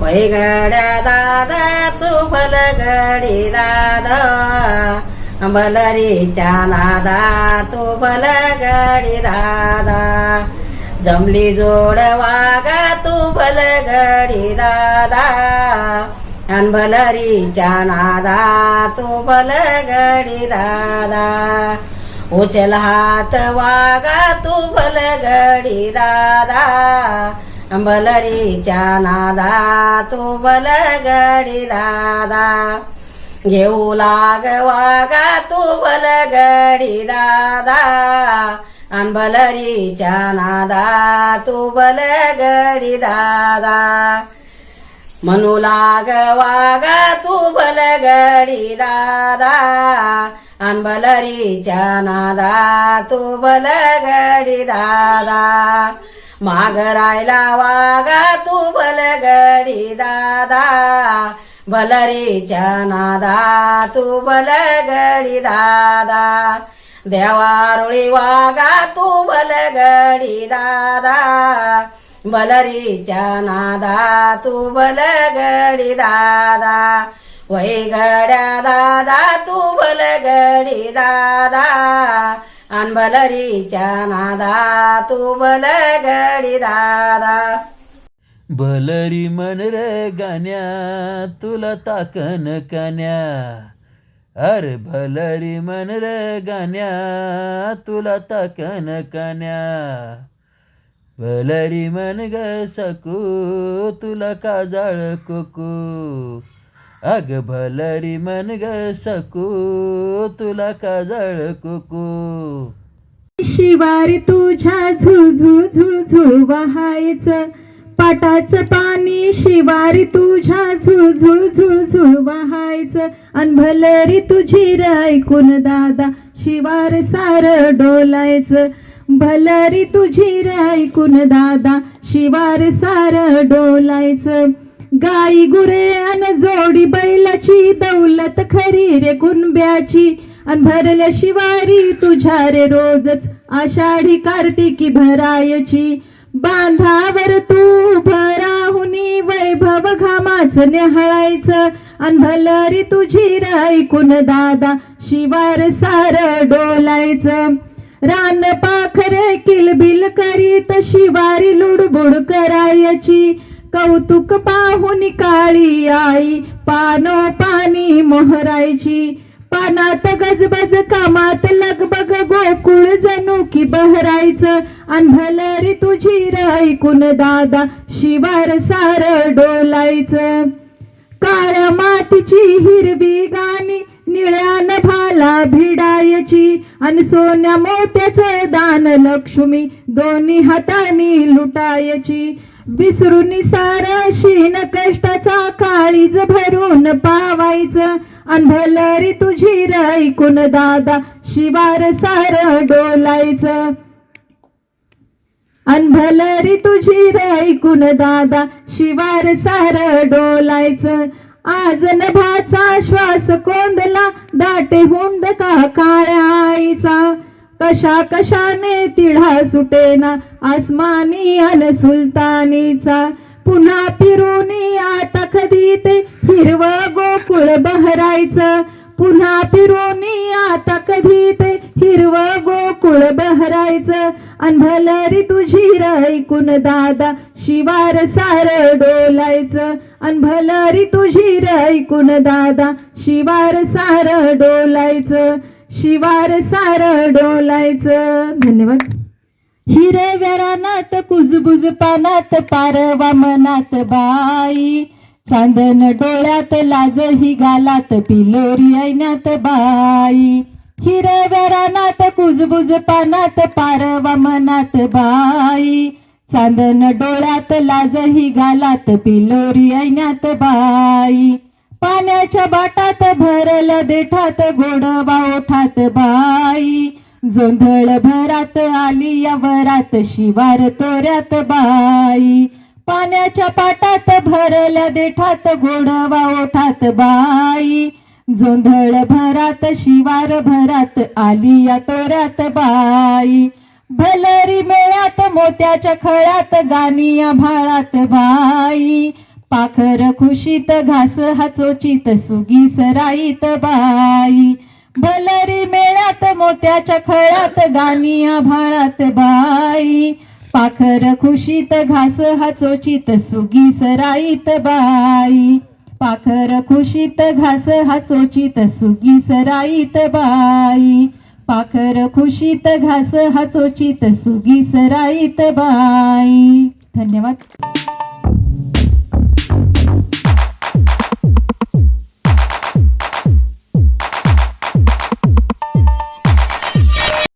गड्या दादा तू भलगडी दादा भलरीच्या नादा तू भलगडी दादा जमली जोड वागा तू भलगडी दादा अन भलरीच्या नादा तू भलगडी दादा उचल हात वागा तू भलगडी दादा भलरीच्या नादा तू भलगडी दादा घेऊ लाग वागा तू भलगडी दादा अन भलरीच्या नादा तू भलगडी दादा म्हणू लाग वागा तू भलगडी दादा अन भलरीच्या नादा तू भलगडी दादा माग रायला वागा तू भलगडी दादा भलरीच्या नादा तू भलगडी दादा देवारुळी वागा तू भलगडी दादा भलरीच्या नादा तू भलगडी दादा गड्या दादा तू भलगडी दादा अन भलरीच्या नादा तू भलगडी दादा भलरी मन रे गाण्या तुला ताकन कान्या अरे भलरी मन रे गाण्या तुला ताकन कान्या भलरी मन ग सकू तुला काजळ कुकू अग भलरी मन ग सकू तुला काजळ कुकू शिवारी तुझ्या झुळझुळ झुळझुळ वाहायचं पाटाचं पाणी शिवारी तुझ्या झुळझुळ झुळझुळ वाहायचं अन भलरी तुझी ऐकून दादा शिवार सार डोलायचं भलरी तुझी ऐकून दादा शिवार सार डोलायचं गाई गुरे अन जोडी बैलाची दौलत खरी रे कुणब्याची अन भरल्या शिवारी तुझ्या रे रोजच आषाढी कार्तिकी भरायची बांधावर तू भराहुनी वैभव घामाचं न्याहाळायचं अन भलरी तुझी ऐकून दादा शिवार सार डोलायचं रान पाखरे किलबिल करीत शिवारी लुडबुड करायची कौतुक पाहुनी काळी आई पानो पाणी मोहरायची पानात गजबज कामात लगबग गोकुळ जणू की बहरायचं अन भलरी तुझी ऐकून दादा शिवार सार डोलायचं काळ्या मातीची हिरवी गाणी निळ्यान भाला भिडायची अन सोन्या मोत्याचं दान लक्ष्मी दोन्ही हातानी लुटायची विसरून सारा शीन कष्टाचा काळीज भरून पावायचं अन भलरी तुझी ऐकून दादा शिवार सार डोलायचं अन भलरी तुझी ऐकून दादा शिवार सार डोलायचं आज नभाचा श्वास कोंदला दाटे हुंड का काळ्या आईचा कशा कशाने तिढा सुटेना आसमानी अन सुलतानीचा पुन्हा फिरूनी आता कधी ते हिरवं गोकुळ बहरायचं पुन्हा फिरूनी आता कधी ते हिरवं गोकुळ बहरायचं अन भलरी तुझी ऐकून दादा शिवार सार डोलायचं अन भलरी तुझी ऐकून दादा शिवार सार डोलायचं शिवार सार डोलायचं धन्यवाद हिरव्या रानात कुजबुज पानात पारवा मनात बाई चांदण डोळ्यात लाज ही गालात पिलोरी ऐण्यात बाई हिरव्या रानात कुजबुज पानात पारवा मनात बाई चांदण डोळ्यात लाज ही गालात पिलोरी ऐण्यात बाई पाण्याच्या बाटात भरल देठात गोडवा ओठात बाई जोंधळ भरात आली या वरात शिवार तोऱ्यात बाई पाण्याच्या पाटात भरल्या देठात गोडवा ओठात बाई जोंधळ भरात शिवार भरात आली या तोऱ्यात बाई भलरी मेळ्यात मोत्याच्या खळ्यात गाणी या भाळात बाई पाखर खुशीत घास हाचोचित सुगी सराईत बाई भलरी मेळ्यात मोत्याच्या खळ्यात गाणी आभाळात बाई पाखर खुशीत घास हाचोचित सुगी सराईत बाई पाखर खुशीत घास हाचोचित सुगी सराईत बाई पाखर खुशीत घास हाचोचित सुगी सराईत बाई. धन्यवाद.